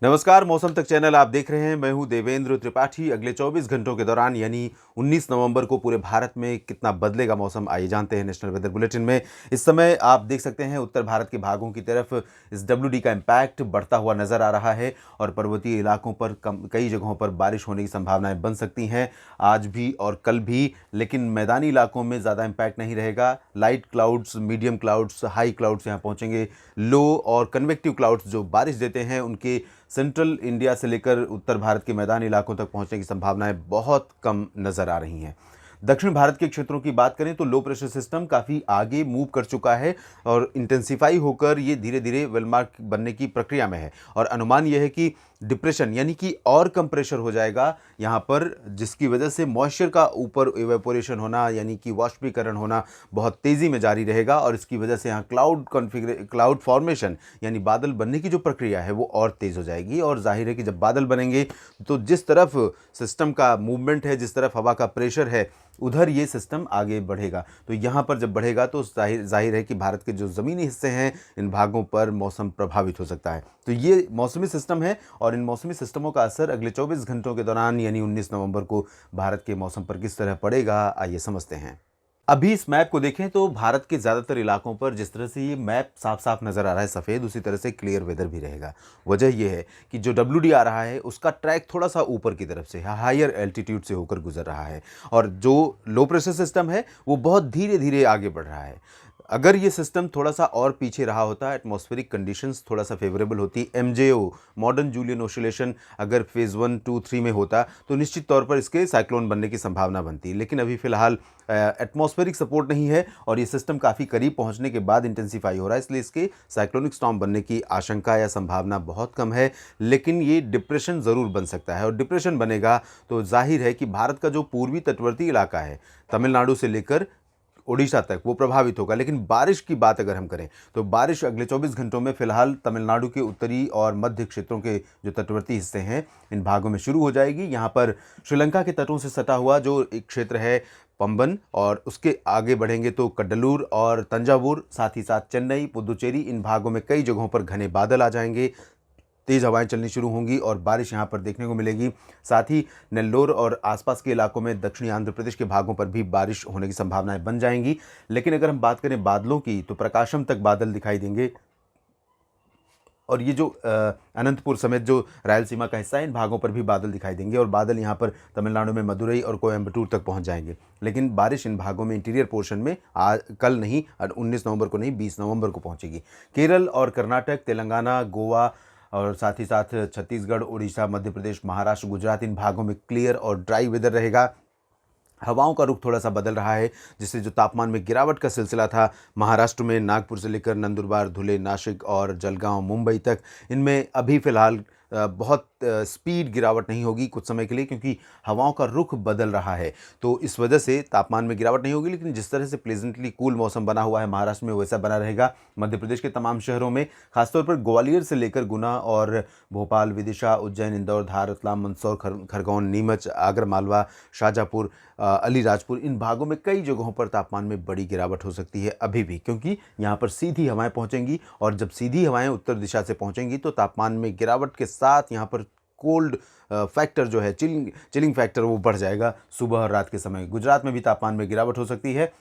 नमस्कार, मौसम तक चैनल आप देख रहे हैं। मैं हूं देवेंद्र त्रिपाठी। अगले 24 घंटों के दौरान यानी 19 नवंबर को पूरे भारत में कितना बदलेगा मौसम, आइए जानते हैं नेशनल वेदर बुलेटिन में। इस समय आप देख सकते हैं उत्तर भारत के भागों की तरफ इस डब्ल्यूडी का इम्पैक्ट बढ़ता हुआ नजर आ रहा है और पर्वतीय इलाकों पर कई जगहों पर बारिश होने की संभावनाएं बन सकती हैं आज भी और कल भी। लेकिन मैदानी इलाकों में ज़्यादा इम्पैक्ट नहीं रहेगा। Light clouds, medium clouds, high clouds यहाँ पहुँचेंगे। लो और कन्वेक्टिव क्लाउड्स जो बारिश देते हैं उनके सेंट्रल इंडिया से लेकर उत्तर भारत के मैदानी इलाकों तक पहुंचने की संभावनाएं बहुत कम नजर आ रही हैं। दक्षिण भारत के क्षेत्रों की बात करें तो लो प्रेशर सिस्टम काफ़ी आगे मूव कर चुका है और इंटेंसिफाई होकर ये धीरे धीरे वेलमार्क बनने की प्रक्रिया में है और अनुमान यह है कि डिप्रेशन यानी कि और कम प्रेशर हो जाएगा यहाँ पर, जिसकी वजह से मॉइस्चर का ऊपर इवेपोरेशन होना यानी कि वाष्पीकरण होना बहुत तेज़ी में जारी रहेगा और इसकी वजह से यहाँ क्लाउड फॉर्मेशन यानी बादल बनने की जो प्रक्रिया है वो और तेज़ हो जाएगी। और जाहिर है कि जब बादल बनेंगे तो जिस तरफ सिस्टम का मूवमेंट है, जिस तरफ हवा का प्रेशर है, उधर ये सिस्टम आगे बढ़ेगा। तो यहाँ पर जब बढ़ेगा तो जाहिर है कि भारत के जो ज़मीनी हिस्से हैं इन भागों पर मौसम प्रभावित हो सकता है। तो ये मौसमी सिस्टम है और इन मौसमी सिस्टमों का असर अगले 24 घंटों के दौरान यानी 19 नवंबर को भारत के मौसम पर किस तरह पड़ेगा, आइए समझते हैं। अभी इस मैप को देखें तो भारत के ज़्यादातर इलाकों पर जिस तरह से ये मैप साफ साफ नज़र आ रहा है सफ़ेद, उसी तरह से क्लियर वेदर भी रहेगा। वजह यह है कि जो डब्ल्यूडी आ रहा है उसका ट्रैक थोड़ा सा ऊपर की तरफ से, हायर एल्टीट्यूड से होकर गुजर रहा है और जो लो प्रेशर सिस्टम है वो बहुत धीरे धीरे आगे बढ़ रहा है। अगर ये सिस्टम थोड़ा सा और पीछे रहा होता, एटमॉस्फेरिक कंडीशंस थोड़ा सा फेवरेबल होती, एमजेओ मॉडर्न जूलियन ओसिलेशन अगर फेज़ 1, 2, 3 में होता तो निश्चित तौर पर इसके साइक्लोन बनने की संभावना बनती। लेकिन अभी फ़िलहाल एटमॉस्फेरिक सपोर्ट नहीं है और ये सिस्टम काफ़ी करीब पहुंचने के बाद इंटेंसिफाई हो रहा है, इसलिए इसके साइक्लोनिक स्टॉर्म बनने की आशंका या संभावना बहुत कम है। लेकिन ये डिप्रेशन ज़रूर बन सकता है और डिप्रेशन बनेगा तो जाहिर है कि भारत का जो पूर्वी तटवर्ती इलाका है, तमिलनाडु से लेकर ओडिशा तक, वो प्रभावित होगा। लेकिन बारिश की बात अगर हम करें तो बारिश अगले 24 घंटों में फिलहाल तमिलनाडु के उत्तरी और मध्य क्षेत्रों के जो तटवर्ती हिस्से हैं इन भागों में शुरू हो जाएगी। यहाँ पर श्रीलंका के तटों से सटा हुआ जो एक क्षेत्र है पंबन, और उसके आगे बढ़ेंगे तो कड्डलूर और तंजावुर, साथ ही साथ चेन्नई, पुदुचेरी, इन भागों में कई जगहों पर घने बादल आ जाएंगे, तेज़ हवाएं चलनी शुरू होंगी और बारिश यहाँ पर देखने को मिलेगी। साथ ही नेल्लोर और आसपास के इलाकों में दक्षिणी आंध्र प्रदेश के भागों पर भी बारिश होने की संभावनाएं बन जाएंगी। लेकिन अगर हम बात करें बादलों की तो प्रकाशम तक बादल दिखाई देंगे और ये जो अनंतपुर समेत जो रायलसीमा का हिस्सा है इन भागों पर भी बादल दिखाई देंगे और बादल यहाँ पर तमिलनाडु में मदुरई और कोयम्बटूर तक पहुँच जाएंगे। लेकिन बारिश इन भागों में इंटीरियर पोर्शन में आज कल नहीं, 19 नवंबर को नहीं, 20 नवंबर को पहुँचेगी। केरल और कर्नाटक, तेलंगाना, गोवा और साथ ही साथ छत्तीसगढ़, उड़ीसा, मध्य प्रदेश, महाराष्ट्र, गुजरात, इन भागों में क्लियर और ड्राई वेदर रहेगा। हवाओं का रुख थोड़ा सा बदल रहा है जिससे जो तापमान में गिरावट का सिलसिला था महाराष्ट्र में नागपुर से लेकर नंदुरबार, धुले, नासिक और जलगांव, मुंबई तक, इनमें अभी फ़िलहाल बहुत स्पीड गिरावट नहीं होगी कुछ समय के लिए, क्योंकि हवाओं का रुख बदल रहा है। तो इस वजह से तापमान में गिरावट नहीं होगी, लेकिन जिस तरह से प्लेजेंटली कूल मौसम बना हुआ है महाराष्ट्र में वैसा बना रहेगा मध्य प्रदेश के तमाम शहरों में, खासतौर पर ग्वालियर से लेकर गुना और भोपाल, विदिशा, उज्जैन, इंदौर, धार, रतलाम, मंदसौर, खरगोन, नीमच, आगर मालवा, शाजापुर, अलीराजपुर, इन भागों में कई जगहों पर तापमान में बड़ी गिरावट हो सकती है अभी भी, क्योंकि यहाँ पर सीधी हवाएं पहुँचेंगी और जब सीधी हवाएं उत्तर दिशा से पहुँचेंगी तो तापमान में गिरावट के साथ यहाँ पर कोल्ड फैक्टर जो है, चिलिंग फैक्टर, वो बढ़ जाएगा सुबह और रात के समय। गुजरात में भी तापमान में गिरावट हो सकती है।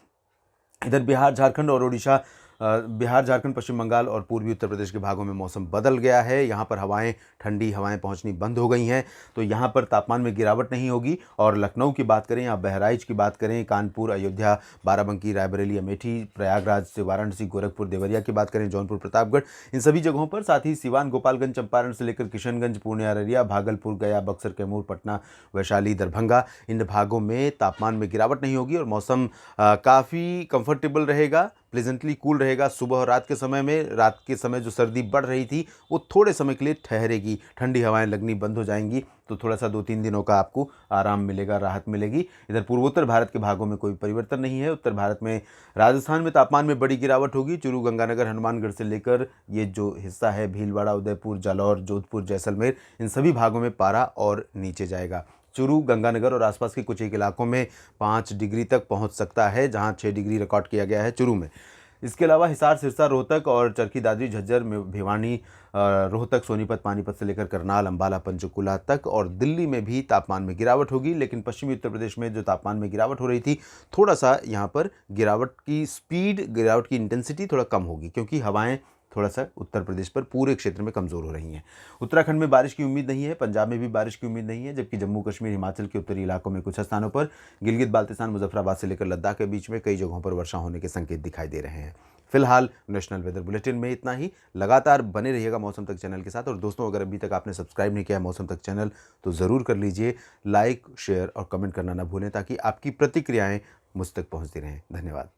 इधर बिहार, झारखंड और ओडिशा, बिहार, झारखंड, पश्चिम बंगाल और पूर्वी उत्तर प्रदेश के भागों में मौसम बदल गया है। यहाँ पर ठंडी हवाएं पहुँचनी बंद हो गई हैं, तो यहाँ पर तापमान में गिरावट नहीं होगी। और लखनऊ की बात करें या बहराइच की बात करें, कानपुर, अयोध्या, बाराबंकी, रायबरेली, अमेठी, प्रयागराज से वाराणसी, गोरखपुर, देवरिया की बात करें, जौनपुर, प्रतापगढ़, इन सभी जगहों पर, साथ ही सिवान, गोपालगंज, चंपारण से लेकर किशनगंज, पूर्णिया, अररिया, भागलपुर, गया, बक्सर, कैमूर, पटना, वैशाली, दरभंगा, इन भागों में तापमान में गिरावट नहीं होगी और मौसम काफ़ी कंफर्टेबल रहेगा, प्लेजेंटली कूल रहेगा। सुबह और रात के समय में, रात के समय जो सर्दी बढ़ रही थी वो थोड़े समय के लिए ठहरेगी, ठंडी हवाएं लगनी बंद हो जाएंगी, तो थोड़ा सा 2-3 दिनों का आपको आराम मिलेगा, राहत मिलेगी। इधर पूर्वोत्तर भारत के भागों में कोई परिवर्तन नहीं है। उत्तर भारत में, राजस्थान में तापमान में बड़ी गिरावट होगी। चूरू, गंगानगर, हनुमानगढ़ से लेकर ये जो हिस्सा है भीलवाड़ा, उदयपुर, जालौर, जोधपुर, जैसलमेर, इन सभी भागों में पारा और नीचे जाएगा। चूरू, गंगानगर और आसपास के कुछ एक इलाकों में 5 डिग्री तक पहुंच सकता है, जहां 6 डिग्री रिकॉर्ड किया गया है चूरू में। इसके अलावा हिसार, सिरसा, रोहतक और चरखी दादरी, झज्जर, भिवानी, रोहतक, सोनीपत, पानीपत से लेकर करनाल, अंबाला, पंचकुला तक और दिल्ली में भी तापमान में गिरावट होगी। लेकिन पश्चिमी उत्तर प्रदेश में जो तापमान में गिरावट हो रही थी, थोड़ा सा यहाँ पर गिरावट की स्पीड, गिरावट की इंटेंसिटी थोड़ा कम होगी, क्योंकि हवाएं थोड़ा सा उत्तर प्रदेश पर पूरे क्षेत्र में कमज़ोर हो रही हैं। उत्तराखंड में बारिश की उम्मीद नहीं है, पंजाब में भी बारिश की उम्मीद नहीं है, जबकि जम्मू कश्मीर, हिमाचल के उत्तरी इलाकों में कुछ स्थानों पर, गिलगित बाल्तिस्तान, मुजफ्फराबाद से लेकर लद्दाख के बीच में कई जगहों पर वर्षा होने के संकेत दिखाई दे रहे हैं। फिलहाल नेशनल वेदर बुलेटिन में इतना ही। लगातार बने रहिएगा मौसम तक चैनल के साथ। और दोस्तों, अगर अभी तक आपने सब्सक्राइब नहीं किया है मौसम तक चैनल, तो ज़रूर कर लीजिए। लाइक, शेयर और कमेंट करना ना भूलें, ताकि आपकी प्रतिक्रियाएं मुझ तक पहुंचती रहें। धन्यवाद।